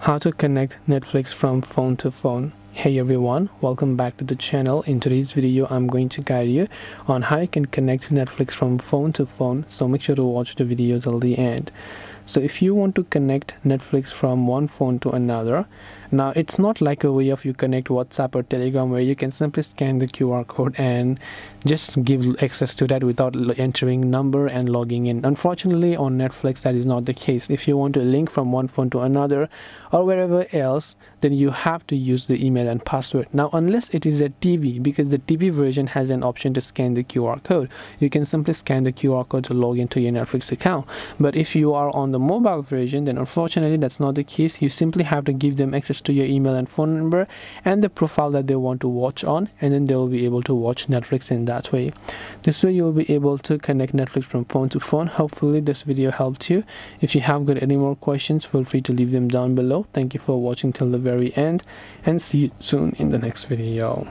How to connect Netflix from phone to phone. Hey everyone, welcome back to the channel. In today's video I'm going to guide you on how you can connect Netflix from phone to phone, so make sure to watch the video till the end. So if you want to connect Netflix from one phone to another, now it's not like a way of you connect WhatsApp or Telegram where you can simply scan the QR code and just give access to that without entering number and logging in. Unfortunately on Netflix that is not the case. If you want to link from one phone to another or wherever else, then you have to use the email and password. Now unless it is a TV, because the TV version has an option to scan the QR code, you can simply scan the QR code to log into your Netflix account. But if you are on the mobile version, then unfortunately that's not the case. You simply have to give them access to your email and phone number and the profile that they want to watch on, and then they will be able to watch Netflix in that way. This way you'll be able to connect Netflix from phone to phone. Hopefully this video helped you. If you have got any more questions, feel free to leave them down below. Thank you for watching till the very end, and see you soon in the next video.